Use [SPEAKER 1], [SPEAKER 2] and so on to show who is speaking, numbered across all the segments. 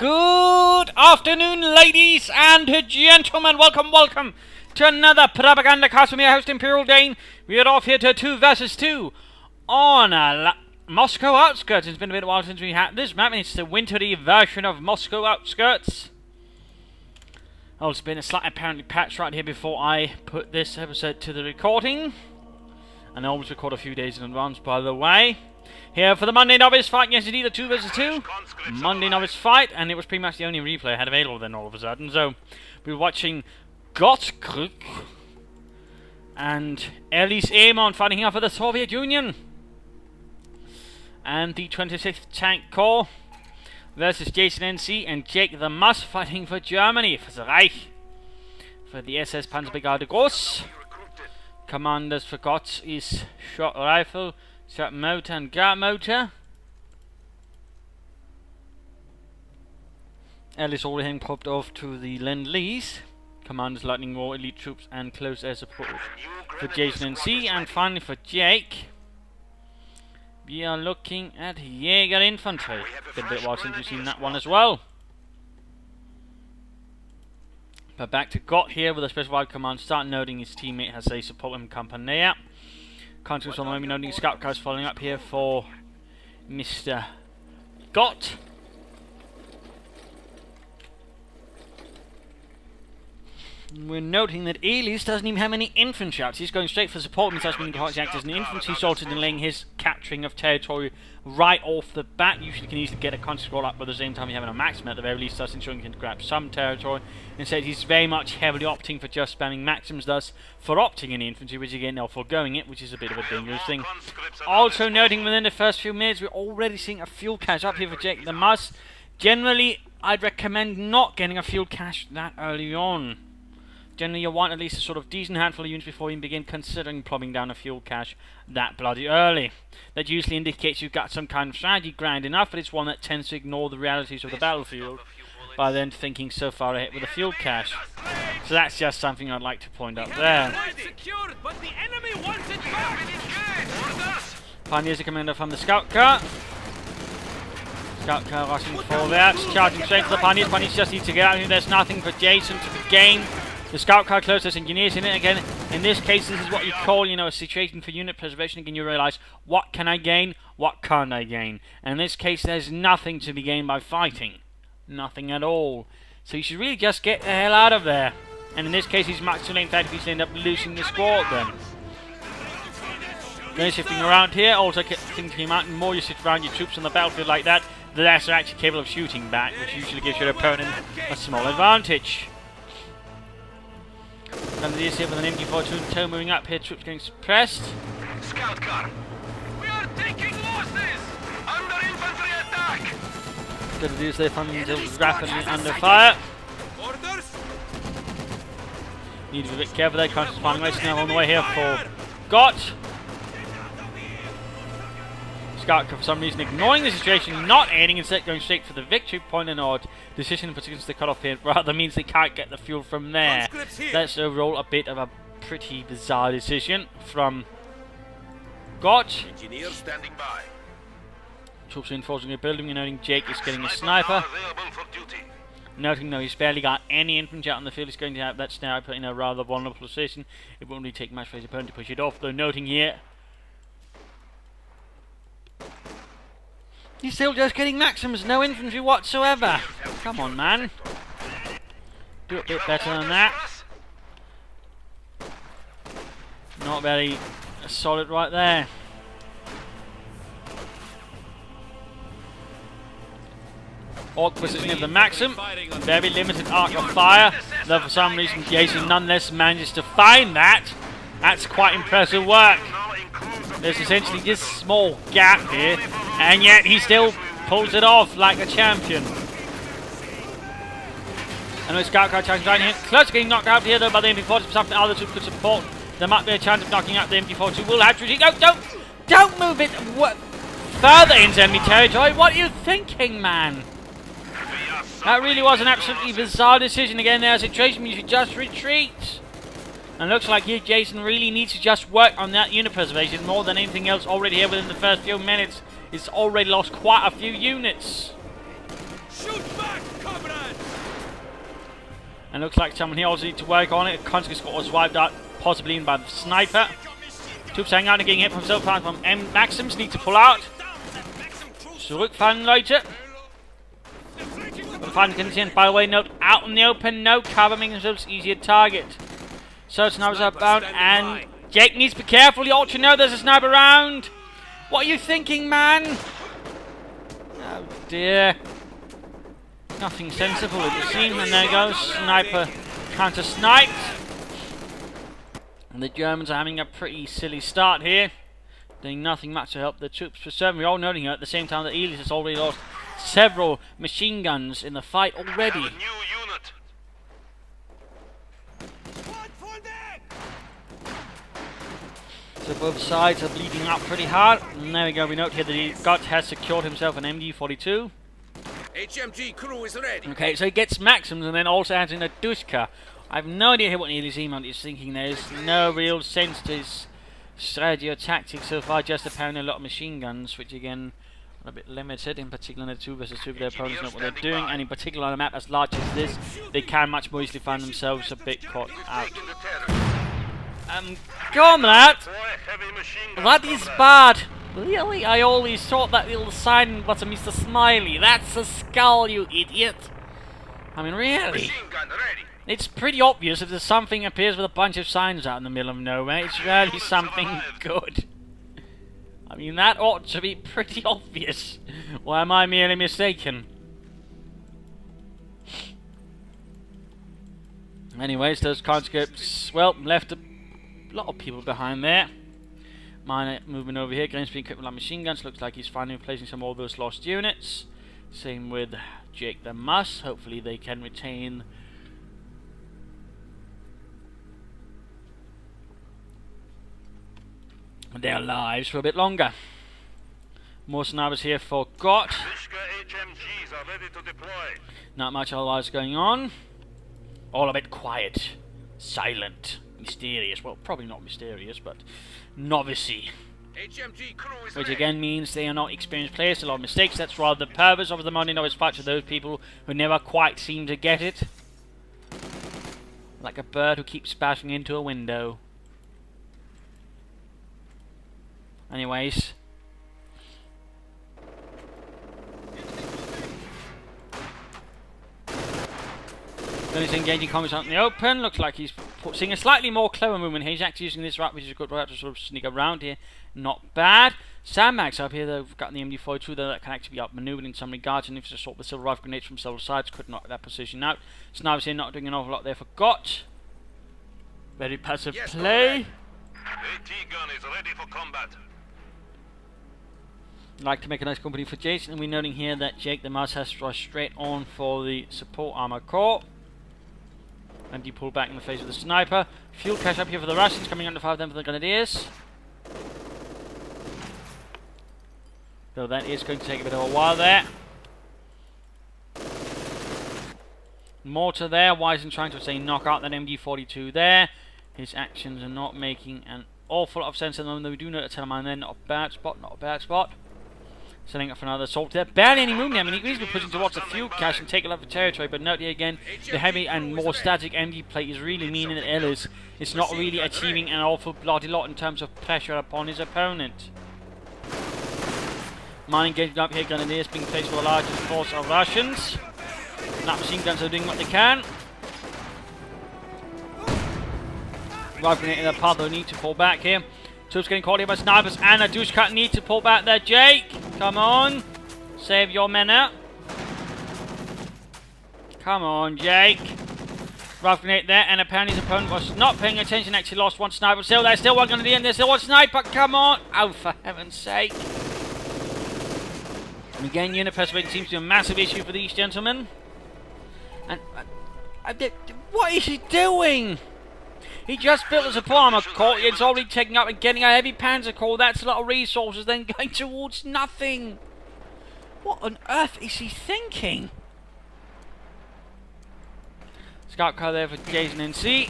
[SPEAKER 1] Good afternoon, ladies and gentlemen. Welcome to another Propagandacast from your host, Imperial Dane. We are off here to 2 versus 2 on Moscow Outskirts. It's been a bit while since we had this map, and it's the wintry version of Moscow Outskirts. Oh, it's been a slight apparently patch right here before I put this episode to the recording. And I always record a few days in advance, by the way. Here for the Monday Novice fight. Yes, indeed, a 2 versus 2 Monday Novice fight, and it was pretty much the only replay I had available then all of a sudden. So, we were watching Gottkhrk and Elis-emond fighting here for the Soviet Union. And the 26th Tank Corps versus JasonNC and Jake the Muss fighting for Germany, for the Reich, for the SS Panzerbrigade Gross. Commanders for Gotts is short rifle, short motor and guard motor. Ellis already popped off to the Lend-Lease. Commanders Lightning War, elite troops and close air support for JasonNC. And finally for Jake, we are looking at Jaeger Infantry. Been a bit while since we've seen that one as well. But back to Gott here with a special wide command. Start noting his teammate has a support him company. Consequence on the moment noting Gottkhrk following up here for Mr. Gott. We're noting that Elis doesn't even have any infantry out. He's going straight for support. He's being acted as an infantry sorted and laying his capturing of territory right off the bat. Usually can easily get a conscious roll up, but at the same time you're having a maximum at the very least, thus ensuring you can grab some territory. Instead he's very much heavily opting for just spamming maxims, thus for opting in infantry, which again now foregoing it, which is a bit of a dangerous thing. Also noting within the first few minutes we're already seeing a fuel cache up here for Jake the Muss. Generally I'd recommend not getting a fuel cache that early on. Generally, you want at least a sort of decent handful of units before you begin considering plopping down a fuel cache that bloody early. That usually indicates you've got some kind of strategy grand enough, but it's one that tends to ignore the realities of the battlefield by then thinking so far ahead with a fuel cache. So that's just something I'd like to point out there. Pioneers a commander from the Gottkhrk. Gottkhrk rushing forward, charging straight to the Pioneers. Pioneers just need to get out here. There's nothing for Jason to gain. The Gottkhrk closes engineers in it again. In this case, this is what you call, a situation for unit preservation. Again, you realise, what can I gain? What can't I gain? And in this case, there's nothing to be gained by fighting. Nothing at all. So you should really just get the hell out of there. And in this case, he's much too late. In fact, if you end up losing the squad then. Then shifting around here, also thinking out, the more you shift around your troops on the battlefield like that, the less they're actually capable of shooting back, which usually gives your opponent a small advantage. And this here with an MG42 in tow moving up here, troops getting suppressed.
[SPEAKER 2] Scout car. We are taking losses! Under infantry attack!
[SPEAKER 1] Good to do so, they're rapidly under fire.
[SPEAKER 2] Orders!
[SPEAKER 1] Need to be a bit careful there, conscious finding race now on the way here for Gott. Gottkhrk for some reason ignoring the situation, not aiding, instead going straight for the victory point. An odd decision, but since they cut off here, rather means they can't get the fuel from there. That's overall a bit of a pretty bizarre decision from Gott.
[SPEAKER 2] Engineers standing by.
[SPEAKER 1] Troops reinforcing a building, and noting Jake is getting a sniper. Noting though he's barely got any infantry out on the field, he's going to have that sniper in a rather vulnerable position. It won't really take much for his opponent to push it off, though noting here he's still just getting maxims, no infantry whatsoever. Come on, man. Do a bit better than that. Not very solid right there. Orc positioning of the Maxim. Very limited arc of fire. Though for some reason Jason nonetheless manages to find that. That's quite impressive work. There's essentially this small gap here, and yet he still pulls it off like a champion. And those Gottkhrk charging down here. Close to getting knocked out here though by the MP40. Something other troops could support. There might be a chance of knocking out the MP42. Will have to retreat. No, don't move it further into enemy territory. What are you thinking, man? That really was an absolutely bizarre decision. Again, there's a situation where you should just retreat. And looks like here Jason really needs to just work on that unit preservation more than anything else already here within the first few minutes. He's already lost quite a few units.
[SPEAKER 2] Shoot back!
[SPEAKER 1] And looks like someone here also needs to work on it. Gottkhrk was wiped out, possibly in by the sniper. Troops hanging out and getting hit from so far from Maxims. Need to pull out. Zurückfahren, Leute. By the way, note, out in the open, no cover, making themselves easier target. So snipers are bound, and Jake needs to be careful. You ought to know there's a sniper around. What are you thinking, man? Oh dear. Nothing sensible it would seem, and there goes sniper counter-sniped. And the Germans are having a pretty silly start here, doing nothing much to help the troops preserve. We're all noting here at the same time that Elis has already lost several machine guns in the fight already. So both sides are bleeding up pretty hard. And there we go, we note here that Gottkhrk has secured himself an MG42.
[SPEAKER 3] HMG crew is ready.
[SPEAKER 1] Okay, so he gets Maxims and then also adds in a Gottkhrk. I have no idea what Elis-emond is thinking. There is no real sense to his strategy or tactics so far, just apparently a lot of machine guns, which again are a bit limited, in particular in the 2 versus 2, their opponents know what they're doing, and in particular on a map as large as this, they can much more easily find themselves a bit caught out. Go on that! That is bad! Really? I always thought that little sign was a Mr. Smiley. That's a skull, you idiot! I mean, really? It's pretty obvious if there's something appears with a bunch of signs out in the middle of nowhere. It's really something good. I mean, that ought to be pretty obvious. Or am I merely mistaken? Anyways, those conscripts, well, left a lot of people behind there. Mine moving over here. Graham's being equipped with machine guns. Looks like he's finally replacing some of those lost units. Same with Jake the Muss. Hopefully they can retain their lives for a bit longer. More snipers here for Gott. Not much otherwise going on. All a bit quiet, silent, mysterious. Well, probably not mysterious, but novice-y. Which again means they are not experienced players, a lot of mistakes. That's rather the purpose of the Monday Novice fight for those people who never quite seem to get it. Like a bird who keeps bashing into a window. Anyways. Then he's engaging combat out in the open. Looks like he's seeing a slightly more clever movement here. He's actually using this route, which is a good route to sort of sneak around here. Not bad. Sandbags up here, they've got the MD42 there that can actually be outmaneuvered in some regards, and if you sort the silver rifle grenades from several sides, could knock that position out. Snipers here not doing an awful lot there for Gott. Very passive play.
[SPEAKER 2] AT gun is ready for combat.
[SPEAKER 1] Like to make a nice company for Jason, and we're noting here that Jake the Muss has rushed straight on for the support armor core. And he pulled back in the face of the sniper. Fuel cache up here for the Russians, coming under 5 of them for the Grenadiers. So that is going to take a bit of a while there. Mortar there, Wisen trying to say knock out that MG42 there. His actions are not making an awful lot of sense at the moment, though we do know that Telemine there, not a bad spot, not a bad spot. Setting up for another assault there. Barely any movement. I mean, he could be pushing towards the fuel cache and take a lot of territory, but note here again, the heavy and more static MG plate is really meaning that Elis is not really achieving an awful bloody lot in terms of pressure upon his opponent. Mine engaged up here, Grenadiers being faced with the largest force of Russians. Not machine guns are doing what they can. Rifle grenade in the path, they'll need to fall back here. Troops getting caught here by snipers, and a Gottkhrk need to pull back there. Jake, come on. Save your men out. Come on, Jake. Rifle grenade there, and apparently his opponent was not paying attention, actually lost one sniper. Still, there's still one going to the end, there's still one sniper, come on. Oh, for heaven's sake. And again, unit preservation seems to be a massive issue for these gentlemen. And what is he doing? He just built a support armor core. It's already taking up and getting a heavy panzer core. That's a lot of resources then going towards nothing. What on earth is he thinking? Scout car there for JasonNC.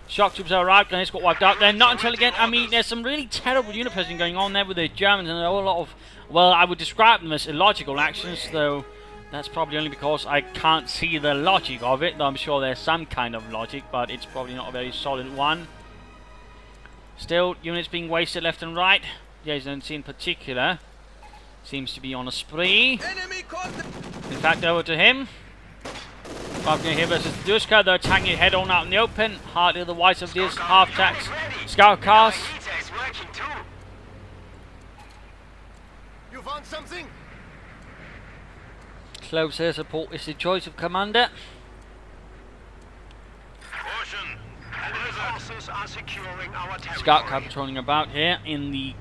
[SPEAKER 1] Shock troops are arrived, and it's got wiped out there. Not until again, I mean, there's some really terrible unit presenting going on there with the Germans, and a whole lot of, well, I would describe them as illogical actions, though That's probably only because I can't see the logic of it, though I'm sure there's some kind of logic, but it's probably not a very solid one. Still, units being wasted left and right. JasonNC in particular seems to be on a spree.
[SPEAKER 3] Enemy
[SPEAKER 1] In fact, over to him. Propaganda here versus Gottkhrk. They're attacking it head on out in the open. Hardly the whites of this half-tracks. Scout cast.
[SPEAKER 3] You found something?
[SPEAKER 1] Close air support is the choice of commander. Gottkhrk patrolling about here in the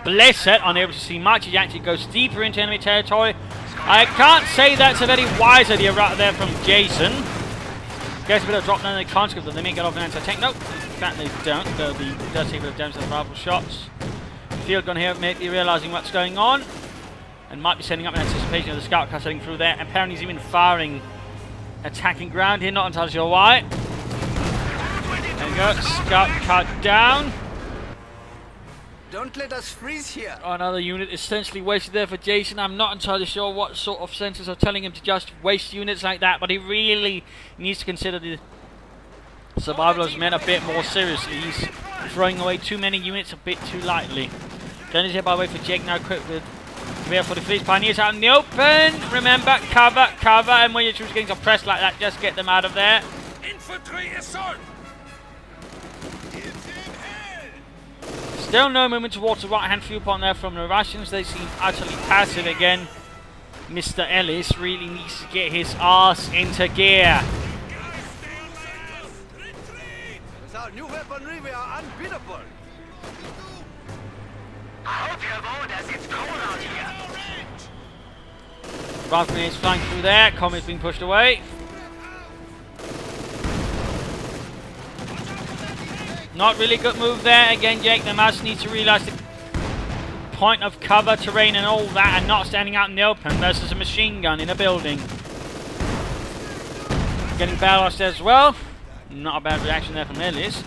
[SPEAKER 1] Blizzard, unable to see much. He actually goes deeper into enemy territory. I can't say that's a very wise idea right there from Jason. Gets a bit of drop down in the conscript, but they may get off an anti-tank. Nope, in fact they don't. Though he does take a bit of damage to the rifle shots. Field gun here may be realising what's going on, and might be sending up in anticipation of the scout car setting through there. Apparently he's even firing attacking ground here, not entirely sure why. There we go, scout car down.
[SPEAKER 3] Don't let us freeze here.
[SPEAKER 1] Another unit essentially wasted there for Jason. I'm not entirely sure what sort of senses are telling him to just waste units like that, but he really needs to consider the survival of his men a bit more seriously. He's throwing away too many units a bit too lightly. Then he's here by the way for Jake now, quick with clear for the Fleece Pioneers out in the open. Remember, cover, cover, and when your troops getting suppressed like that, just get them out of there.
[SPEAKER 3] Infantry assault.
[SPEAKER 1] Still no movement towards the right-hand fuel point there from the Russians. They seem utterly passive again. Mr. Ellis really needs to get his arse into gear.
[SPEAKER 3] With our new weaponry, we are unbeatable.
[SPEAKER 2] I hope you have orders. It's cold out here.
[SPEAKER 1] Rifle grenades flying through there. Comet's being pushed away. Not really good move there. Again, Jake, the mouse needs to realise the point of cover, terrain and all that, and not standing out in the open versus a machine gun in a building. Getting barraged as well. Not a bad reaction there from Ellis.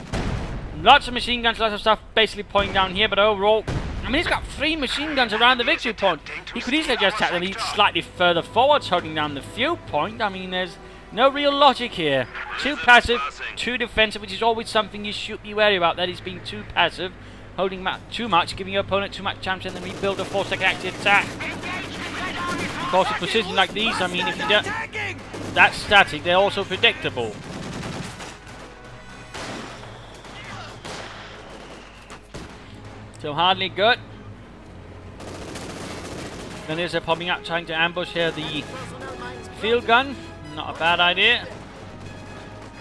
[SPEAKER 1] Lots of machine guns, lots of stuff basically pointing down here, but overall, I mean, he's got 3 machine guns around the victory point. He could easily just attack the lead slightly further forwards, holding down the fuel point. I mean, there's no real logic here. Too passive, too defensive, which is always something you should be wary about. That is being too passive, holding back too much, giving your opponent too much chance, and then rebuild a 4-second active attack. Of course, with precision like these, I mean, if you don't, that's static. They're also predictable. So hardly good. Then they're popping up, trying to ambush here the field gun. Not a bad idea.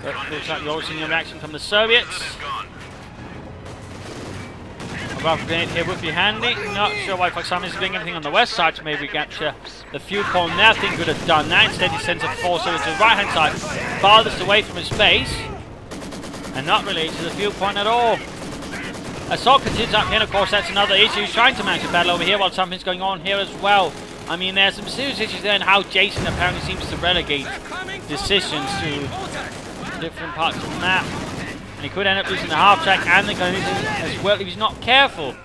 [SPEAKER 1] But looks like you're already seeing a reaction from the Soviets. A rifle grenade here would be handy. Not sure why Foxamis is doing anything on the west side to maybe capture the fuel point. Now I think could have done that. Instead he sends a force over to the right hand side, farthest away from his base, and not related to the fuel point at all. Assault continues up here, and of course that's another issue. He's trying to mount a battle over here while something's going on here as well. I mean, there's some serious issues there in how Jason apparently seems to relegate decisions to different parts of the map. And he could end up losing the half-track and the gun as well if he's not careful.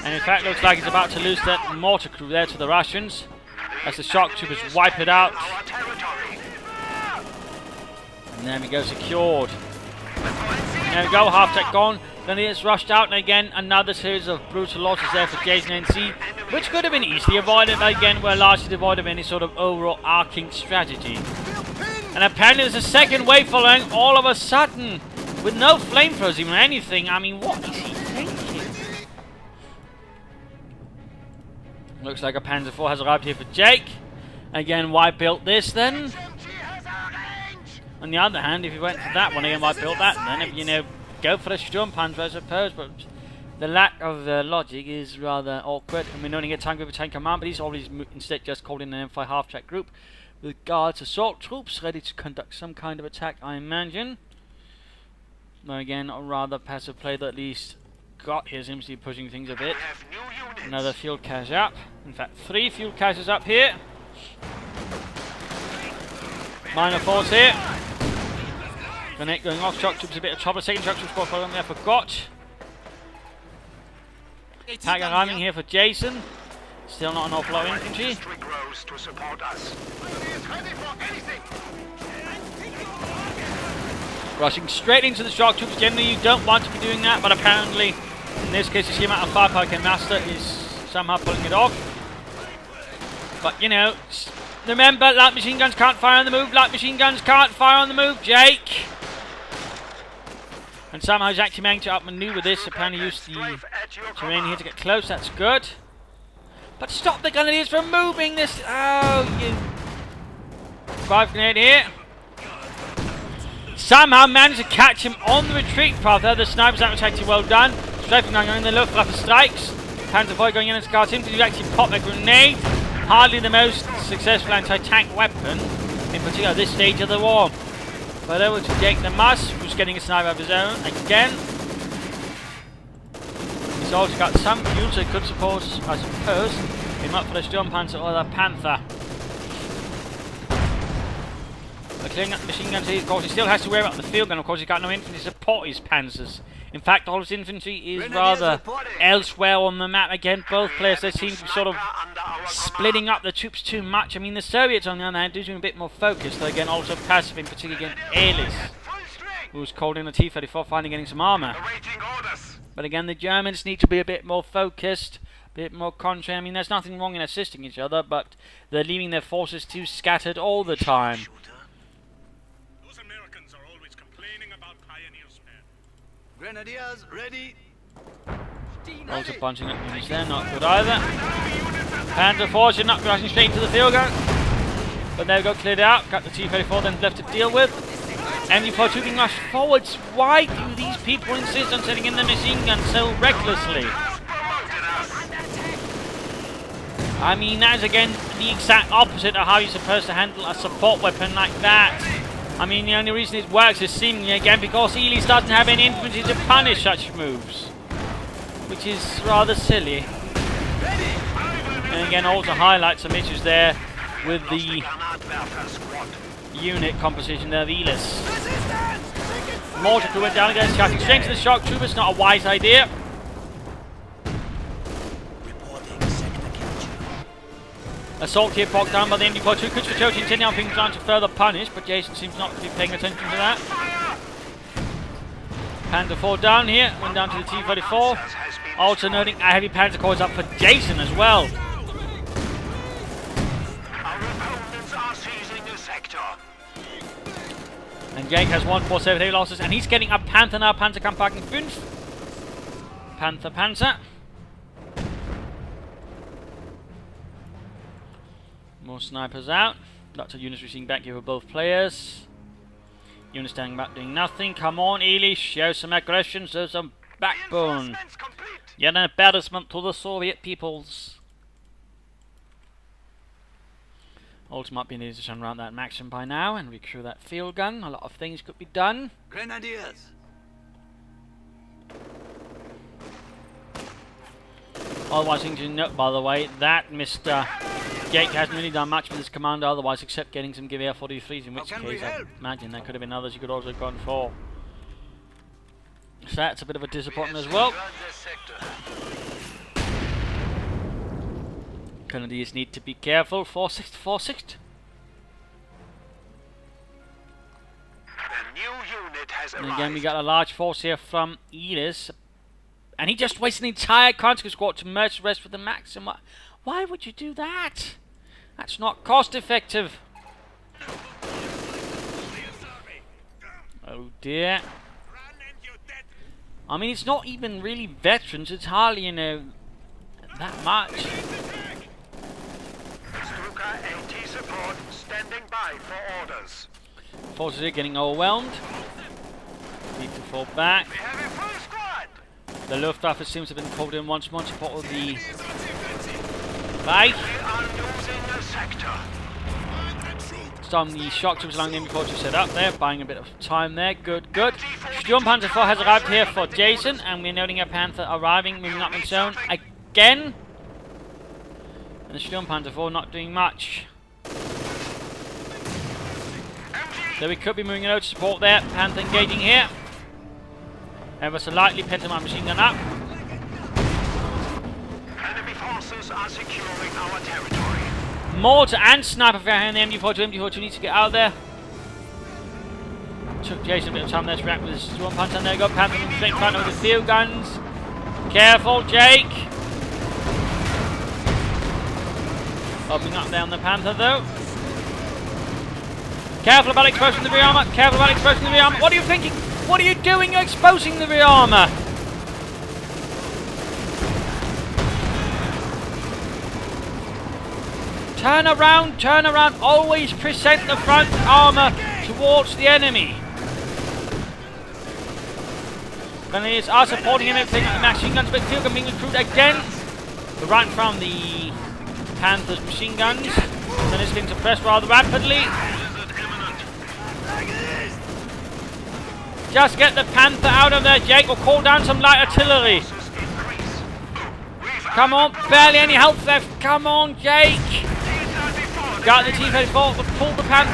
[SPEAKER 1] And in fact, looks like he's about to lose that mortar crew there to the Russians as the shock troopers wipe it out. And there we go, secured. And there we go, half-track gone. Then he is rushed out, and again, another series of brutal losses there for JasonNC, which could have been easily avoided, but again, were largely devoid of any sort of overall arcing strategy. And apparently there's a second wave following all of a sudden, with no flamethrowers even or anything. I mean, what is he thinking? Looks like a Panzer IV has arrived here for Jake. Again, why built this then? On the other hand, if you went for that one again, why built that then? If you know, go for a Sturmpanzer, I suppose, but the lack of logic is rather awkward. And we're only get time with a tank command, but he's always instead just called in an M5 half-track group with guards, assault troops ready to conduct some kind of attack, I imagine. Though again, a rather passive play that at least got here seems to be pushing things a bit. Another field cache up. In fact, 3 field caches up here. Minor force here. Grenade going off, shock troops a bit of trouble. Second shock troops squad following there for Gottkhrk. Tiger ramming here for Jason. Still not an awful lot of
[SPEAKER 2] Our
[SPEAKER 1] infantry.
[SPEAKER 2] industry grows to support us. He is ready for anything.
[SPEAKER 1] Rushing straight into the shock troops. Generally, you don't want to be doing that, but apparently, in this case, the sheer amount of firepower can master is somehow pulling it off. But, you know, remember, light machine guns can't fire on the move. Light machine guns can't fire on the move, Jake. And somehow he's actually managed to outmaneuver this. Apparently, used the terrain here to get close. That's good. But stop the grenadiers from moving this. Oh, you. 5 grenade here. Somehow managed to catch him on the retreat path there. The snipers, that was actually well done. Strafing going on in the Luftwaffe strikes. Panther going in and scars him to actually pop a grenade. Hardly the most successful anti-tank weapon, in particular at this stage of the war. But over to Jake the Muss, who's getting a sniper of his own again. He's also got some fuel, so he could support, I suppose, him up for the Sturmpanther or the Panther. But clearing up the machine guns here, of course, he still has to wear out the field gun. Of course, he's got no infantry to support his Panzers. In fact, all his infantry is rather elsewhere on the map. Again, both players, they seem to be sort of splitting up the troops too much. I mean, the Soviets, on the other hand, do seem a bit more focused. Though, again, also passive, in particular against Elis, who was called in a T-34, finally getting some armour. But again, the Germans need to be a bit more focused, a bit more contrary. I mean, there's nothing wrong in assisting each other, but they're leaving their forces too scattered all the time.
[SPEAKER 4] Those Americans are always complaining about pioneers, man.
[SPEAKER 3] Grenadiers, ready.
[SPEAKER 1] Also punching up units there, not good either. Panther force not rushing straight into the field gun. But there we go, cleared out. Got the T-34 then left to deal with. MD-42 being rushed forwards. Why do these people insist on setting in the machine gun so recklessly? I mean, that is again the exact opposite of how you're supposed to handle a support weapon like that. I mean, the only reason it works is seemingly again because Elis doesn't have any infantry to punish such moves, which is rather silly. And again, also highlights some issues there with the unit composition there of Elis. Mortar crew went down again, shouting straight to the shock troopers. Not a wise idea. Assault here brought down by the MD-42. Could Churchill intending on being trying to further punish, but Jason seems not to be paying attention to that. Panther 4 down here, went down to the T-34. Also noting a heavy Panther core is up for Jason as well.
[SPEAKER 2] Our opponents are seizing the sector.
[SPEAKER 1] And Jake has 147 heavy losses, and he's getting a Panther now. Panther come back in 5. Panther. More snipers out. Lots of units receiving back here for both players. Units standing back doing nothing. Come on, Elis, show some aggression, show some backbone. Yet an embarrassment to the Soviet peoples. Also might be needed to turn around that Maxim by now and recruit that field gun. A lot of things could be done.
[SPEAKER 3] Grenadiers.
[SPEAKER 1] Otherwise, things to note, by the way, that Mr. Jake hasn't really done much with his commander otherwise, except getting some Gewehr 43s, in which case I imagine there could have been others you could also have gone for. So that's a bit of a disappointment as well. Canadians need to be careful. 4-6. And again, we got a large force here from Elis. And he just wasted an entire Gottkhrk squad to merge the rest with the Maxim. Why would you do that? That's not cost effective. Oh dear. I mean, it's not even really veterans. It's hardly, you know, that much.
[SPEAKER 2] Stuka AT support standing by for orders.
[SPEAKER 1] Forces are getting overwhelmed. Need to fall back.
[SPEAKER 2] We have a full squad.
[SPEAKER 1] The Luftwaffe seems to have been called in once more to support with the fight.
[SPEAKER 2] We are losing the sector.
[SPEAKER 1] Some the shock troops along the MD-42 set up there, buying a bit of time there. Good. Sturmpanther 4 has arrived here for Jason, and we're noting a Panther arriving, moving up in zone again. And the Sturmpanther 4 not doing much. So we could be moving over to support there. Panther engaging here. Ever so lightly, Panther machine gun up.
[SPEAKER 2] Enemy forces Forces are securing our territory.
[SPEAKER 1] Mortar and sniper fire here in the MD42. MD42 needs to get out there. Took Jason a bit of time there to react with his one punch, and there you go. Panther in straight front with the field guns. Careful, Jake. Opening up there on the Panther though. Careful about exposing the rear armour. Careful about exposing the rear armour. What are you thinking? What are you doing? You're exposing the rear armour. Turn around, turn around. Always present the front armour towards the enemy. Grenadiers are supporting him, everything like the machine guns, but field gun being recruited again. But right from the Panther's machine guns. Then it's being suppressed rather rapidly. Just get the Panther out of there, Jake, or call down some light artillery. Come on, barely any health left. Come on, Jake. Got the T-34, but pull the Panther.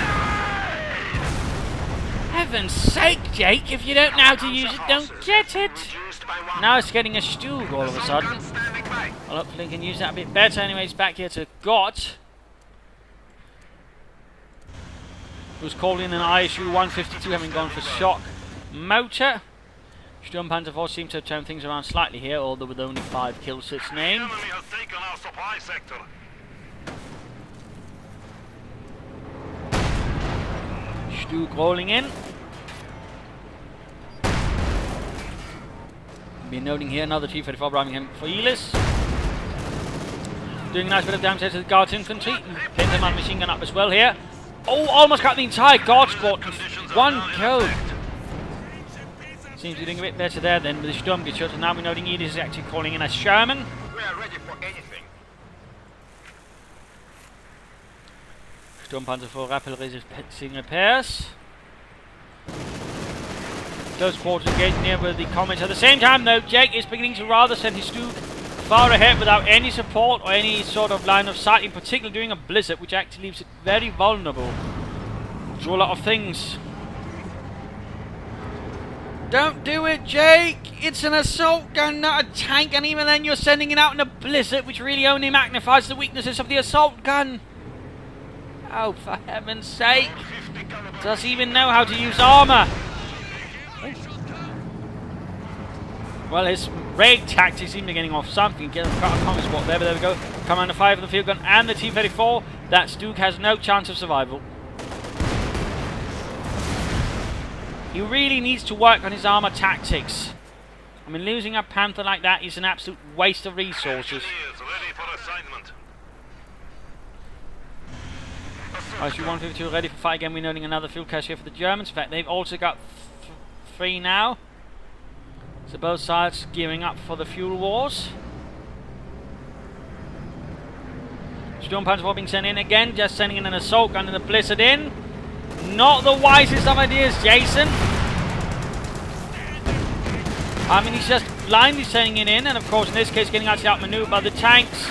[SPEAKER 1] Heaven's sake, Jake, if you don't know how to use it, don't get it. Now it's getting a Stug all of a sudden. Well, hopefully we can use that a bit better. Anyways, back here to Gott, who's called in an ISU 152, having gone for shock motor. Sturm Panther 4 seems to have turned things around slightly here, although with only 5 kills to its name. Stug rolling in. Be noting here another T-34 arriving in for Elis. Doing a nice bit of damage to the Guards infantry. Pins him on machine gun up as well here. Oh, almost got the entire Guard squad. One kill. Seems to be doing a bit better there then with the Sturmgeschütz. And now we're noting Elis is actually calling in a Sherman.
[SPEAKER 2] We are ready for anything.
[SPEAKER 1] Sturmpanzer for rapidly resisting repairs. Close quarters engaging here with the comments. At the same time though, Jake is beginning to rather send his Stug far ahead without any support or any sort of line of sight, in particular during a blizzard, which actually leaves it very vulnerable to a lot of things. Don't do it, Jake! It's an assault gun, not a tank, and even then you're sending it out in a blizzard, which really only magnifies the weaknesses of the assault gun. Oh, for heaven's sake! Does he even know how to use armour? Well, his raid tactics seem to be getting off something. Get a common spot there, but there we go. Commander 5 of the field gun and the T-34. That Stug has no chance of survival. He really needs to work on his armour tactics. I mean, losing a Panther like that is an absolute waste of resources. ISU 152 ready for fight again. We're noting another field cache here for the Germans. In fact, they've also got 3 now. So both sides gearing up for the fuel wars. Sturmpanzer being sent in again, just sending in an assault gun and the blizzard in. Not the wisest of ideas, Jason. I mean, he's just blindly sending it in, and of course in this case getting actually outmaneuvered by the tanks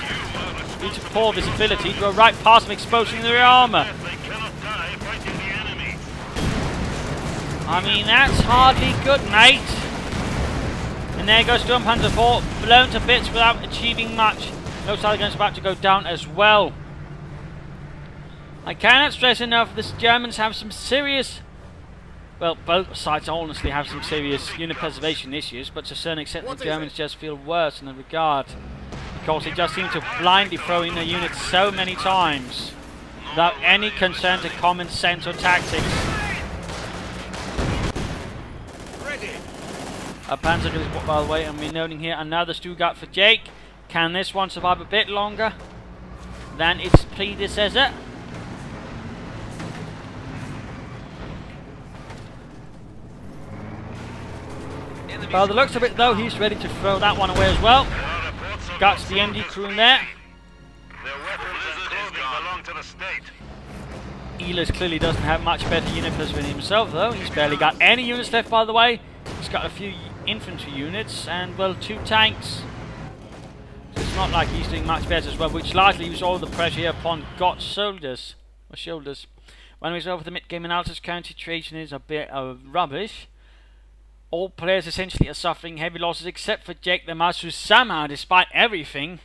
[SPEAKER 1] due to poor visibility. Go right past them, exposing the rear armour. I mean, that's hardly good, mate. And there goes Sturmpanzer 4, blown to bits without achieving much. No side guns about to go down as well. I cannot stress enough, the Germans have some serious, well, both sides honestly have some serious unit preservation issues, but to a certain extent the Germans just feel worse in that regard. Because they just seem to blindly throw in their units so many times, without any concern to common sense or tactics. A Panther is, by the way, and we're noting here another Stug for Jake. Can this one survive a bit longer than its predecessor? By the looks of it though, he's ready to throw that one away as well. Got the MD crew in there. Elis clearly doesn't have much better unit preservation himself though. He's barely got any units left, by the way. He's got a few infantry units and, well, 2 tanks. So it's not like he's doing much better as well, which largely leaves all the pressure here upon Gott's shoulders. When he's over the mid-game analysis, current situation is a bit of rubbish. All players essentially are suffering heavy losses except for Jake the Mouse, who somehow, despite everything,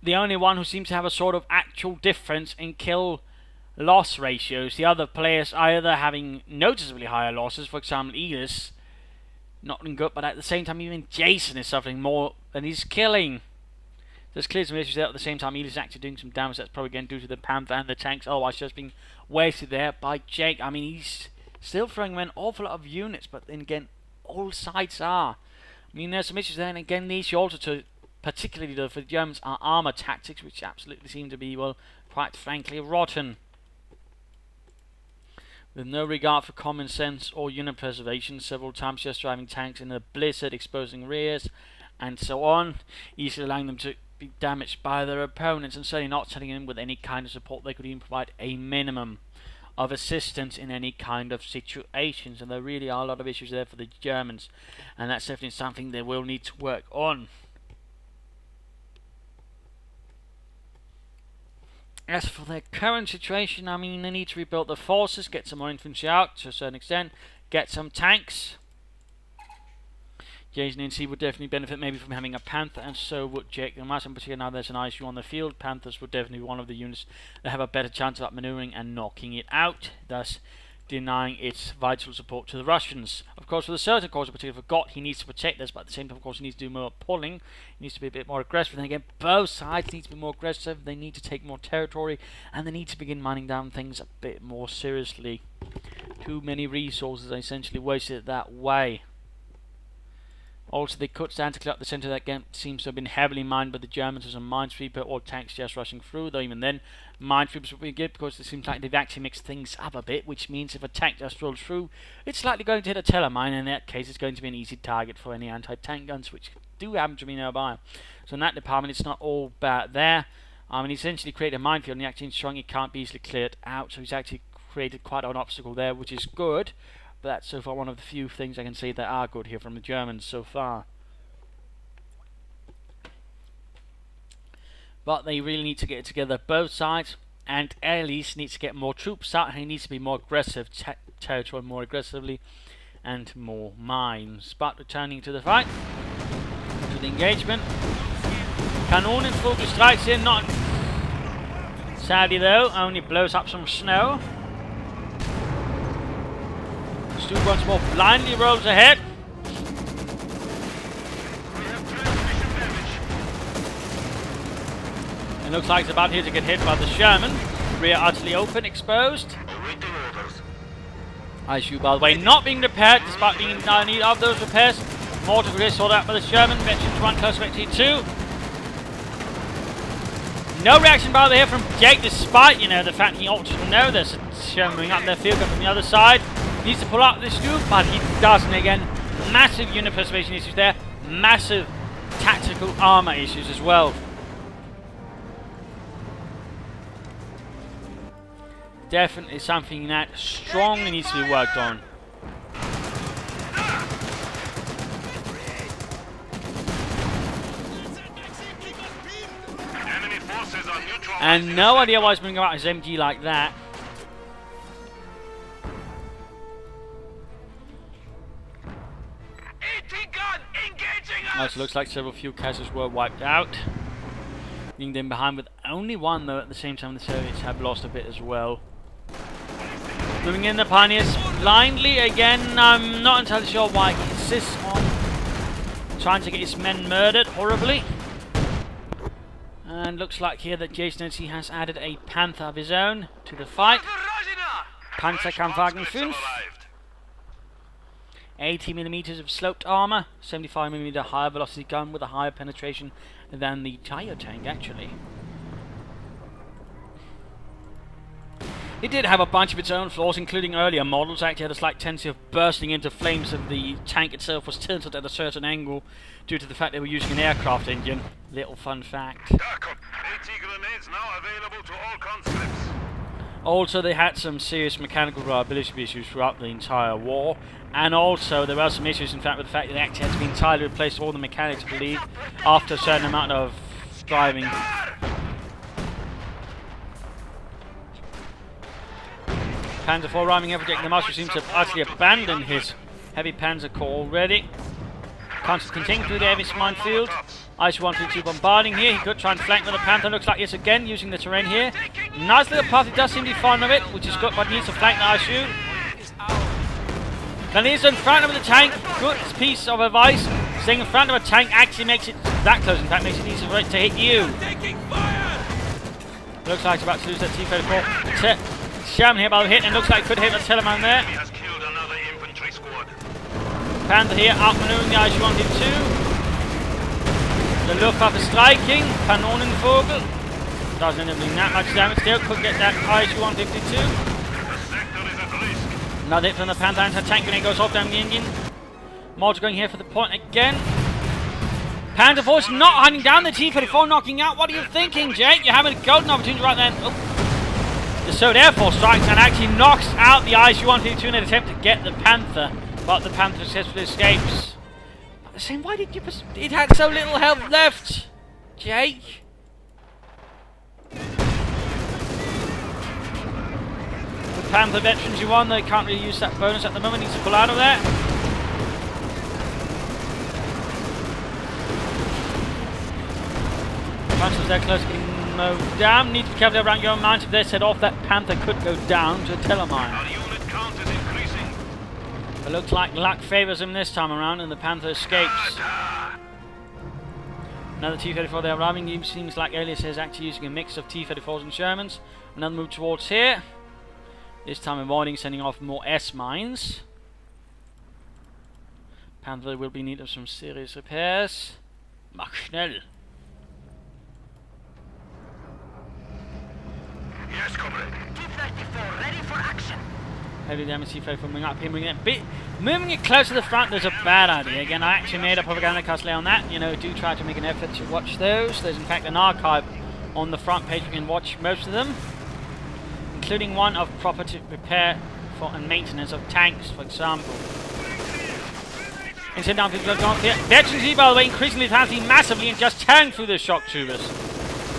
[SPEAKER 1] the only one who seems to have a sort of actual difference in kill-loss ratios. The other players either having noticeably higher losses, for example Elis, not doing good, but at the same time even Jason is suffering more than he's killing. There's clearly some issues there. At the same time, Elis is actually doing some damage. That's probably again due to the Panther and the tanks. Otherwise, just being wasted there by Jake. I mean, he's still throwing away an awful lot of units, but then again, all sides are. I mean, there's some issues there, and again, the issue also to, particularly for the Germans, are armor tactics, which absolutely seem to be, well, quite frankly, rotten. With no regard for common sense or unit preservation, several times just driving tanks in a blizzard, exposing rears, and so on, easily allowing them to be damaged by their opponents, and certainly not setting in with any kind of support. They could even provide a minimum of assistance in any kind of situations, and there really are a lot of issues there for the Germans, and that's definitely something they will need to work on. As for their current situation, I mean, they need to rebuild their forces, get some more infantry out to a certain extent, get some tanks. JasonNC would definitely benefit maybe from having a Panther, and so would Jake. And in particular, now there's an issue on the field, Panthers would definitely be one of the units that have a better chance of outmaneuvering and knocking it out, thus denying its vital support to the Russians. Of course, for the certain cause, in particular for Gottkhrk, he needs to protect this, but at the same time, of course, he needs to do more pulling. He needs to be a bit more aggressive. And again, both sides need to be more aggressive. They need to take more territory, and they need to begin mining down things a bit more seriously. Too many resources are essentially wasted that way. Also, they could stand to clear up the centre. That again seems to have been heavily mined by the Germans as a minesweeper or tanks just rushing through, though even then minesweepers would be good because it seems like they've actually mixed things up a bit, which means if a tank just rolls through, it's likely going to hit a teller mine, and in that case it's going to be an easy target for any anti-tank guns, which do happen to be nearby. So in that department it's not all bad there. I mean, he essentially created a minefield, and he actually ensuring it can't be easily cleared out, so he's actually created quite an obstacle there, which is good. But that's so far one of the few things I can say that are good here from the Germans so far. But they really need to get it together, both sides, and Elis needs to get more troops out, and he needs to be more aggressive, territory more aggressively, and more mines. But returning to the fight, to the engagement. Kanonenvogel strikes in, not sadly though, only blows up some snow. Stu once more blindly rolls ahead. It looks like it's about here to get hit by the Sherman. Rear utterly open, exposed. ISU, by the way, not being repaired despite being in need of those repairs. Mortar grid sorted out by the Sherman. Veterans 1 close to 2. No reaction by the way here from Jake, despite, you know, the fact he ought to know there's a Sherman moving up their field from the other side. Needs to pull out this scoop, but he doesn't again. Massive unit preservation issues there. Massive tactical armor issues as well. Definitely something that strongly needs to be worked on. And no idea why he's bringing out his MG like that. Also looks like several fuel caches were wiped out. Leaving them behind with only one, though at the same time the Soviets have lost a bit as well. Moving in the Pioneers blindly again. I'm not entirely sure why he insists on trying to get his men murdered horribly. And looks like here that JasonNC has added a Panther of his own to the fight. Panzerkampfwagen 5. 80mm of sloped armor, 75mm higher velocity gun with a higher penetration than the tire tank actually. It did have a bunch of its own flaws, including earlier models. Actually had a slight tendency of bursting into flames if the tank itself was tilted at a certain angle due to the fact they were using an aircraft engine. Little fun fact.
[SPEAKER 2] Gottkhrk, AT grenades now available to all conscripts.
[SPEAKER 1] Also, they had some serious mechanical reliability issues throughout the entire war, and also there were some issues, in fact, with the fact that they actually had to be entirely replaced all the mechanics, I believe, after a certain amount of driving. Panzer IV rhyming every deck. The Master seems to have utterly abandoned his heavy Panzer Corps already. Can't continue through the Elis-emond field. IC-132 bombarding here. He could try and flank with the Panther. Looks like it's again using the terrain here. Nice little path. He does seem to be fond of it, which is good, but needs to flank the ICU. Then he's in front of the tank. Good piece of advice. Staying in front of a tank actually makes it that close. In fact, makes it easier for it to hit you. Looks like he's about to lose that T-34. Sherman here by the hit, and looks like he could hit the Telemann there.
[SPEAKER 4] He has killed another infantry squad.
[SPEAKER 1] Panther here outmaneuvering the IC-132. The Luftwaffe is striking. Kanonenvogel. Doesn't end up doing that much damage still. Could get that IC-152.
[SPEAKER 4] The sector is at risk.
[SPEAKER 1] Another hit from the Panther. Anti-tank grenade goes off down the engine. Mods going here for the point again. Panther Force not hunting down the T-34, knocking out. What are you thinking, Jake? You're having a golden opportunity right then. Oh. The Soviet Air Force strikes and actually knocks out the IC-152 in an attempt to get the Panther, but the Panther successfully escapes. But the same, why did you? It had so little health left, Jake. The Panther veterans you won, they can't really use that bonus at the moment. Needs to pull out of there. Panthers there close to getting mowed down. Need to be careful around your own mines. If they set off, that Panther could go down to a Telemine.
[SPEAKER 4] Our unit count is increasing.
[SPEAKER 1] It looks like luck favours him this time around, and the Panther escapes. Another T-34 there arriving. It seems like Elias is actually using a mix of T-34s and Shermans. Another move towards here. This time avoiding sending off more S-mines. Panther will be in need of some serious repairs. Mach schnell.
[SPEAKER 2] Yes, comrade. T-34 ready for action.
[SPEAKER 1] Heavy damage T-34 moving up here, moving it close to the front. There's a bad idea. Again, I actually made a Propagandacast lay on that. You know, do try to make an effort to watch those. There's in fact an archive on the front page. You can watch most of them, including one of proper repair for and maintenance of tanks, for example. Instead down people going here. Veterans here, by the way, increasingly advancing massively and just tearing through the shock troopers.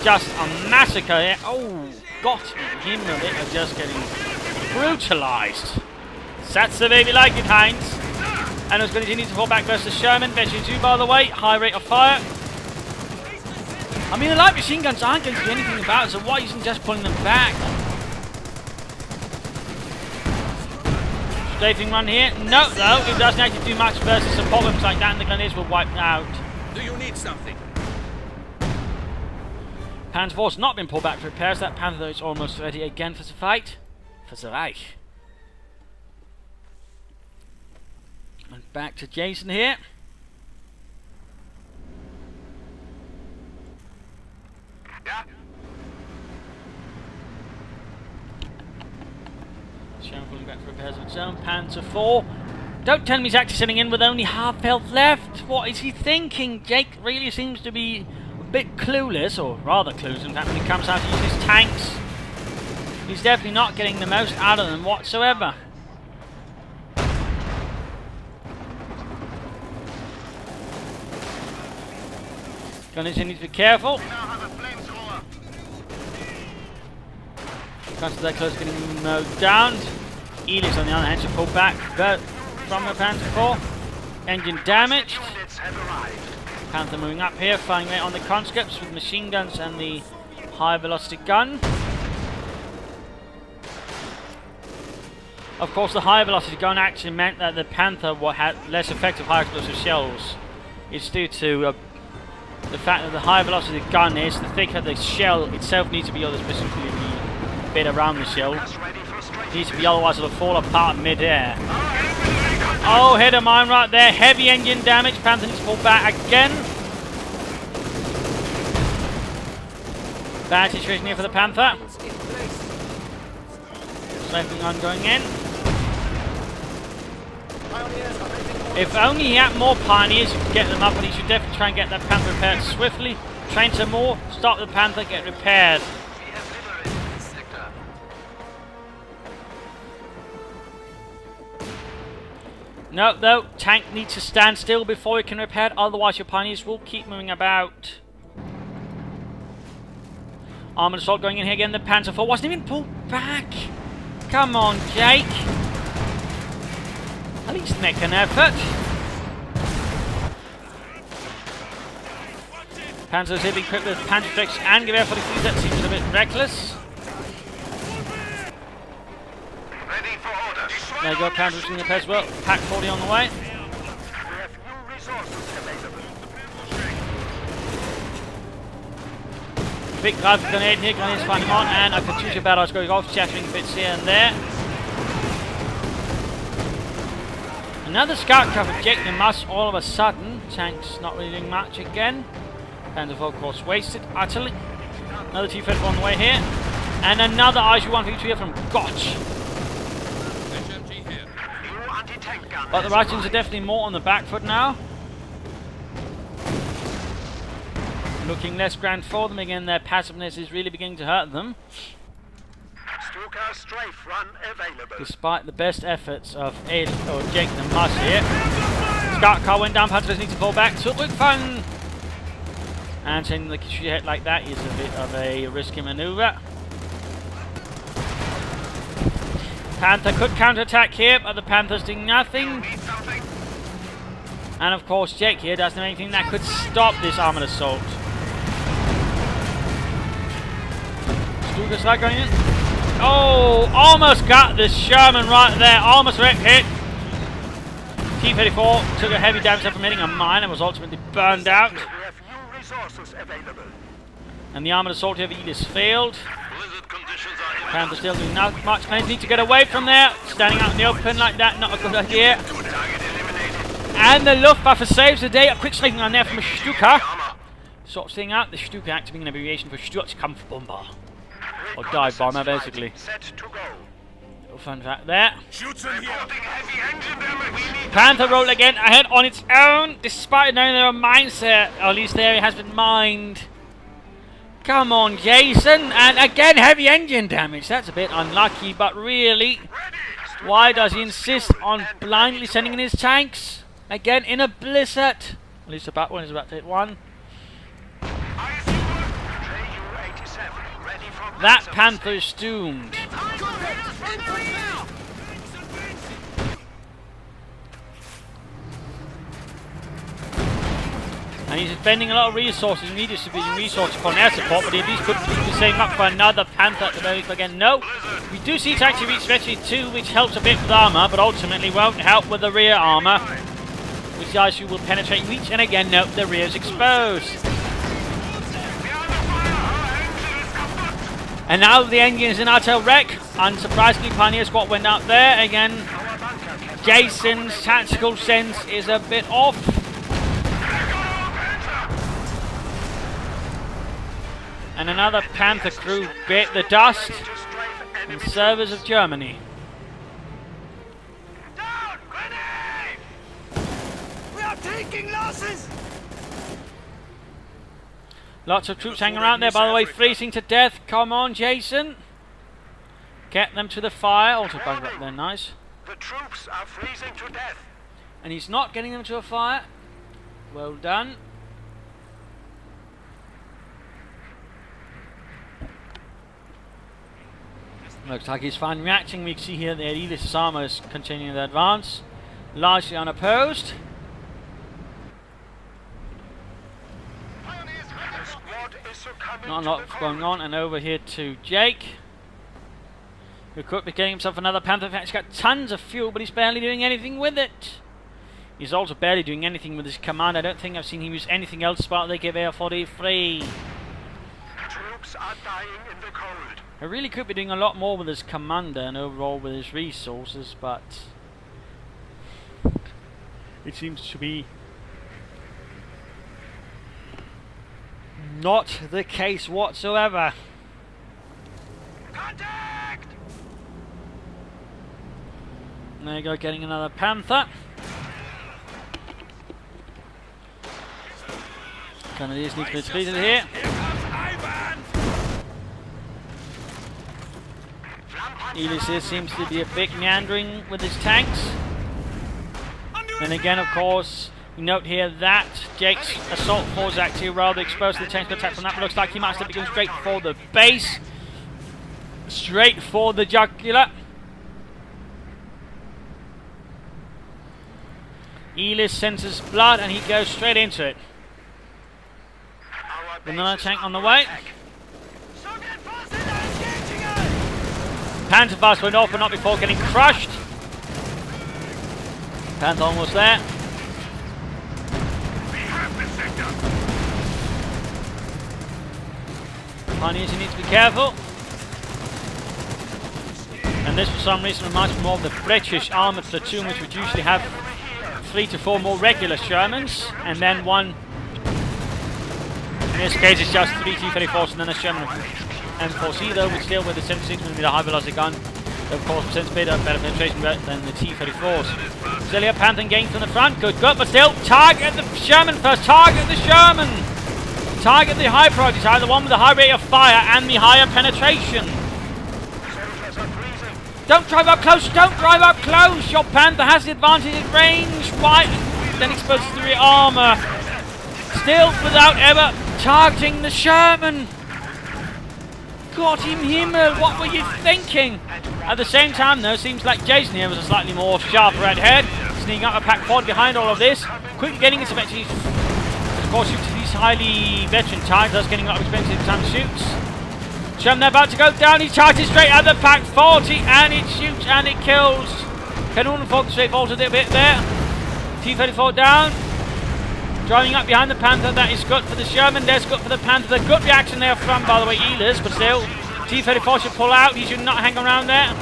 [SPEAKER 1] Just a massacre here. Oh, Gottkhrk, him and it are just getting brutalized. That's the baby like it, Heinz. And it's going to continue to fall back versus Sherman. Veteran 2, by the way, high rate of fire. I mean, the light machine guns aren't going to do anything about it, so why isn't just pulling them back? Strafing run here. No, though, it doesn't actually do much versus some problems like that, and the grenades will wipe out.
[SPEAKER 3] Do you need something?
[SPEAKER 1] Panther Force not been pulled back for repairs. That Panther, though, is almost ready again for the fight. For the Reich. And back to Jason here.
[SPEAKER 2] Yeah.
[SPEAKER 1] Sherman pulling back for repairs of its own. Panther 4. Don't tell me he's actually sitting in with only half health left. What is he thinking? Jake really seems to be a bit clueless, or rather clueless in fact, when it comes out to use his tanks. He's definitely not getting the most out of them whatsoever. Gunners need to be careful. Guns that close getting mowed down. Elis on the other hand should pull back from the Panther 4. Engine damaged. Panther moving up here, firing right on the conscripts with machine guns and the high velocity gun. Of course, the high velocity gun actually meant that the Panther had less effective high explosive shells. It's due to the fact that the high velocity gun is, the thicker the shell itself needs to be, or specifically the bit around the shell needs to be, otherwise it'll fall apart mid-air. Oh, hit a mine right there. Heavy engine damage. Panther needs to pull back again. Bad situation here for the Panther. Sniping gun going in. If only he had more pioneers, he could get them up, but he should definitely try and get that Panther repaired swiftly. Train some more, stop the Panther, get repaired. No, though, tank needs to stand still before it can repair it, otherwise your pioneers will keep moving about. Armoured assault going in here again, the Panther 4 wasn't even pulled back. Come on, Jake. At least make an effort. Panther's here being equipped with Panther tricks and Gewehr for the keys. That seems a bit reckless.
[SPEAKER 2] Ready for orders.
[SPEAKER 1] There you go, Panther's doing the as well. Pack 40 on the way.
[SPEAKER 2] We have new resources available.
[SPEAKER 1] Big drive for grenade here, grenades finding on, and a Katyusha barrage going off, shattering bits here and there. Another scout cover Jake the Muss all of a sudden. Tanks not really doing much again. Panther of course wasted utterly. Another T-34 on the way here. And another IC-152 here from Gottkhrk.
[SPEAKER 2] New anti-tank gun.
[SPEAKER 1] But the Russians are definitely more on the back foot now. Looking less grand for them again, their passiveness is really beginning to hurt them.
[SPEAKER 2] Stuka strafe run available.
[SPEAKER 1] Despite the best efforts of Jake the Muss here. Scout car went down, Panther needs to fall back. Quick fun! And sending the Katyusha hit like that is a bit of a risky maneuver. Panther could counter-attack here, but the Panther's doing nothing.
[SPEAKER 2] Need something?
[SPEAKER 1] And of course Jake here doesn't have anything that could stop this armoured assault. Stuka's not going in. Oh, almost got this Sherman right there. Almost wrecked hit. T-34 took a heavy damage from hitting a mine and was ultimately burned out.
[SPEAKER 2] We have new resources available.
[SPEAKER 1] And the armoured assault here of Elis failed.
[SPEAKER 2] Blizzard conditions are
[SPEAKER 1] Panther still doing not much. Planes need to get away from there. Standing out in the open like that, not a good idea.
[SPEAKER 2] target eliminated.
[SPEAKER 1] And the Luftwaffe saves the day. A quick sniping on there from a Stuka. Sort of thing out. The Stuka acting an abbreviation for Sturzkampfbomber. Or dive bomber, basically.
[SPEAKER 2] Set to go.
[SPEAKER 1] Little fun fact there.
[SPEAKER 4] Shoots in here.
[SPEAKER 2] Reporting heavy engine damage. We need
[SPEAKER 1] Panther roll again ahead on its own, despite knowing there are mines there. Or at least the area has been mined. Come on, Jason. And again, heavy engine damage. That's a bit unlucky, but really, why does he insist on blindly sending in his tanks? Again, in a blizzard. At least the back one is about to hit one.
[SPEAKER 2] JU-87 ready for
[SPEAKER 1] That Panther is doomed. And he's spending a lot of resources, needed to be resources upon air support, but he at least could be saving up for another Panther at the moment. Again, no. We do see it actually reach Vetri 2, which helps a bit with armour, but ultimately won't help with the rear armour, which the ICU will penetrate reach, and again, no, the rear is exposed. And now the engine is in utter wreck. Unsurprisingly, Pioneer Squad went out there. Again, Jason's tactical sense is a bit off. And another Panther crew bit the dust in service of Germany.
[SPEAKER 2] Down! Grenade!
[SPEAKER 3] We are taking losses!
[SPEAKER 1] Lots of troops hanging around there, by the way, freezing to death. Come on, Jason. Get them to the fire. Also bug up there, nice.
[SPEAKER 2] The troops are freezing to death.
[SPEAKER 1] And he's not getting them to a fire. Well done. Looks like he's fine reacting. We can see here that Elis' armor is continuing to advance, largely unopposed.
[SPEAKER 2] The squad is succumbing
[SPEAKER 1] Not a
[SPEAKER 2] to
[SPEAKER 1] lot
[SPEAKER 2] the
[SPEAKER 1] going on, and over here to Jake, who could be getting himself another Panther. In fact, he's got tons of fuel, but he's barely doing anything with it. He's also barely doing anything with his command. I don't think I've seen him use anything else but the Gewehr 43.
[SPEAKER 2] Troops are dying in the cold.
[SPEAKER 1] I really could be doing a lot more with his commander and overall with his resources, but it seems to be not the case whatsoever.
[SPEAKER 2] Contact!
[SPEAKER 1] There you go, getting another Panther. Canadians need to be treated here. Elis here seems to be a bit meandering with his tanks. Then again, of course, we note here that Jake's assault force is actually rather exposed to the tanks attack from that, but looks like he might have to go straight for the base. Straight for the jugular. Elis senses blood and he goes straight into it.
[SPEAKER 2] Our
[SPEAKER 1] another tank on the way.
[SPEAKER 3] Soviet forces are engaging us!
[SPEAKER 1] Panther fast went off, but not before getting crushed. Panther almost there.
[SPEAKER 2] We have the sector.
[SPEAKER 1] Pioneers, you need to be careful. And this, for some reason, reminds me more of the British armoured platoon, which would usually have 3 to 4 more regular Shermans, and then one. In this case, it's just 3 T-34s and then a Sherman M4C, though, but still with the 76mm high velocity gun. Of course, percent better penetration rate than the T-34s. Still here, Panther gained from the front. Good, but still, target the Sherman first. Target the Sherman. Target the high priority side, the one with the high rate of fire and the higher penetration. Don't drive up close. Don't drive up close. Your Panther has the advantage in range. Right, then exposes the rear armor. Still, without ever targeting the Sherman. Gott im Himmel, what were you thinking? At the same time, though, seems like Jason here was a slightly more sharper red head, sneaking up a pack forward behind all of this, quickly getting his eventually, of course, shoots these highly veteran tanks, thus getting a lot of expensive time shoots. Sherman, they're about to go down, he charges straight at the pack 40, and it shoots and it kills. Can Unfog straight vaulted a bit there. T-34 down. Driving up behind the Panther, that is good for the Sherman, there's good for the Panther. The good reaction there from, by the way, Elis, but still, T-34 should pull out, he should not hang around there.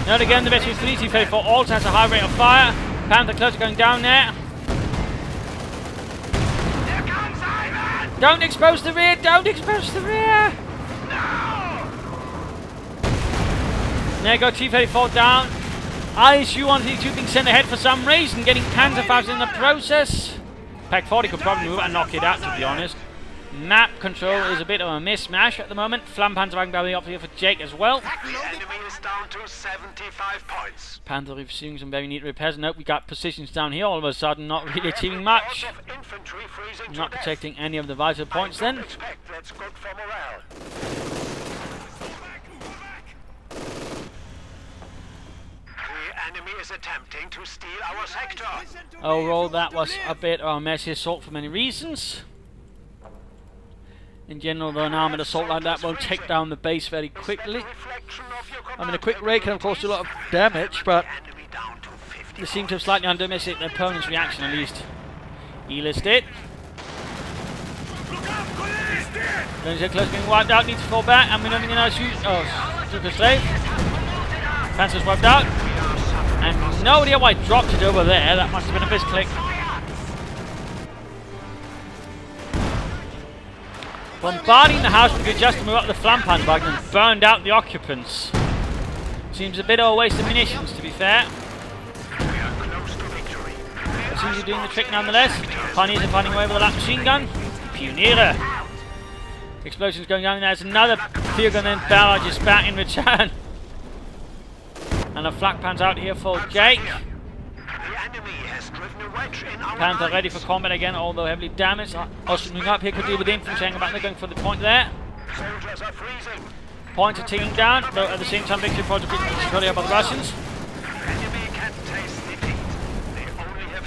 [SPEAKER 1] Now again, the veteran 3 T-34 also has a high rate of fire. Panther closer going down there.
[SPEAKER 2] Here comes Ivan!
[SPEAKER 1] Don't expose the rear, don't expose the rear!
[SPEAKER 2] No!
[SPEAKER 1] There you go, T-34 down. ISU on T2 being sent ahead for some reason, getting Panther fast in the process. Pack 40 could probably move and knock it out, to be honest. Map control is a bit of a mismatch at the moment. Flam Panther wagon by the up here for Jake as well.
[SPEAKER 2] The enemy is down to 75 points.
[SPEAKER 1] Panther receiving some very neat repairs. Note we got positions down here all of a sudden, not really achieving much.
[SPEAKER 2] Infantry freezing
[SPEAKER 1] Not
[SPEAKER 2] to death.
[SPEAKER 1] protecting any of the vital points then.
[SPEAKER 2] Expect that's good for morale. The enemy is attempting to steal our sector.
[SPEAKER 1] Overall, that was a bit of a messy assault for many reasons. In general, though, an armoured assault like that won't take down the base very quickly. I mean, a quick raid can of course do a lot of damage, but they seem to have slightly underestimated their opponent's reaction, at least. Elis did. Going to close, being wiped out, needs to fall back, and we don't think another shoot. Oh, took a slave. Panther's wiped out. And no idea why dropped it over there, that must have been a misclick. Bombarding the house we could just move up the Flam Panther wagon and burned out the occupants. Seems a bit of a waste of munitions, to be fair. But seems to be doing the trick nonetheless. Pioneers are finding away with a light machine gun. Pioniere. Explosions going on, and there's another field gun, then barrages back in return. And a flak pan's out here for Jake. Panther ready for combat again, although heavily damaged. Austin moving up here, could deal with infantry hanging back there, going for the point there. Points are ticking down, though at the same time victory project being controlled by the Russians.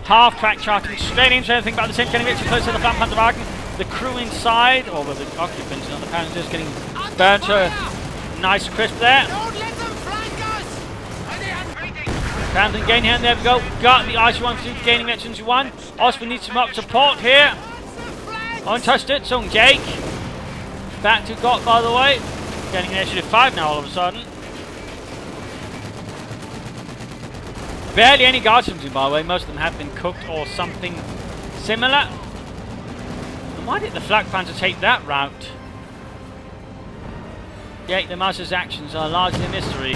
[SPEAKER 1] Half-track charting straight into anything but the same getting victory close to the Flam Panther wagon. The crew inside, or the occupants, not the passengers, getting burnt to a nice crisp there. Panther gain here, and there we go. Got the IC-1 gaining veterans 1. Osman needs some up support here. Untouched it, so Jake. Back to Gottkhrk, by the way. Getting an initiative 5 now all of a sudden. Barely any guards from by the way. Most of them have been cooked or something similar. And why did the Flak Panther take that route? Yet the Master's actions are largely a mystery.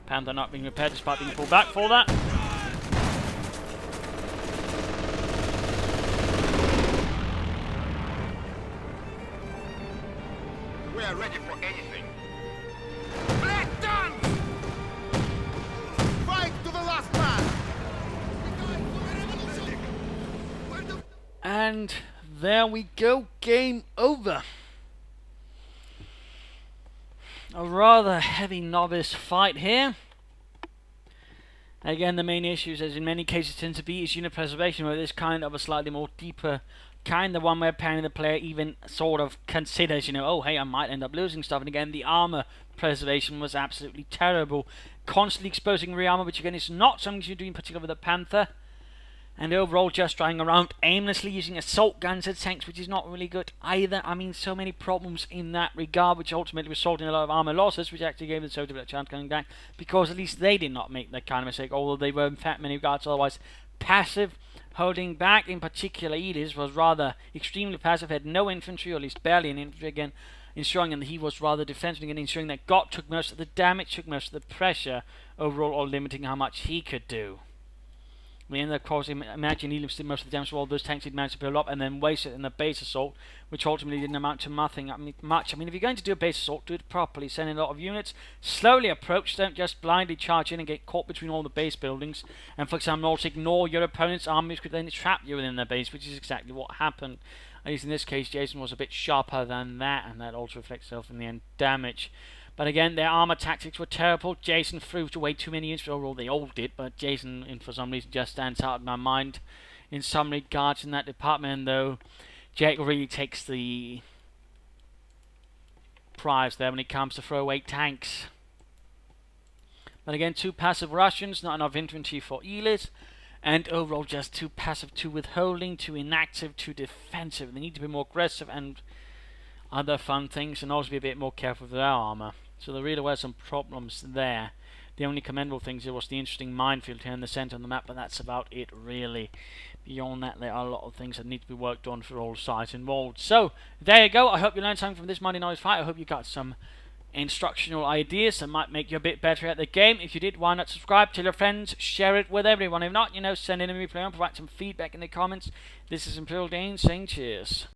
[SPEAKER 1] Panther not being repaired despite being pulled back for that.
[SPEAKER 2] We are ready for anything.
[SPEAKER 3] Black done! Fight to the last man!
[SPEAKER 1] And there we go, game over. A rather heavy novice fight here. Again, the main issues, as in many cases tend to be, is unit preservation, where this kind of a slightly more deeper kind, the one where apparently the player even sort of considers, oh hey, I might end up losing stuff. And again, the armor preservation was absolutely terrible. Constantly exposing rear armor, which again is not something you do in particular with the Panther. And overall just driving around aimlessly using assault guns as tanks, which is not really good either. I mean, so many problems in that regard, which ultimately resulted in a lot of armor losses, which actually gave the Soviets a chance coming back, because at least they did not make that kind of mistake, although they were in fact many regards otherwise passive. Holding back, in particular, Elis was rather extremely passive, had no infantry, or at least barely any infantry, again, ensuring that he was rather defensive, and ensuring that Gottkhrk took most of the damage, took most of the pressure, overall, or limiting how much he could do. We ended up causing, imagine Elis did most of the damage to all those tanks he'd managed to build up, and then waste it in the base assault, which ultimately didn't amount to nothing. Much. I mean, if you're going to do a base assault, do it properly. Send in a lot of units, slowly approach, don't just blindly charge in and get caught between all the base buildings. And for example, also ignore your opponent's armies, could then trap you within their base, which is exactly what happened. At least in this case, Jason was a bit sharper than that, and that also reflects itself in the end damage. But again, their armor tactics were terrible. Jason threw away too many units. Overall, they all did, but Jason, for some reason, just stands out in my mind in some regards in that department. Though Jake really takes the prize there when it comes to throw away tanks. But again, too passive Russians, not enough infantry for Elis, and overall just too passive, too withholding, too inactive, too defensive. They need to be more aggressive and other fun things, and also be a bit more careful with their armor. So there really were some problems there. The only commendable things here was the interesting minefield here in the center of the map, but that's about it really. Beyond that, there are a lot of things that need to be worked on for all sides involved. So there you go. I hope you learned something from this Monday Night Fight. I hope you got some instructional ideas that might make you a bit better at the game. If you did, why not subscribe, tell your friends, share it with everyone. If not, send in a replay and provide some feedback in the comments. This is Imperial Dane saying cheers.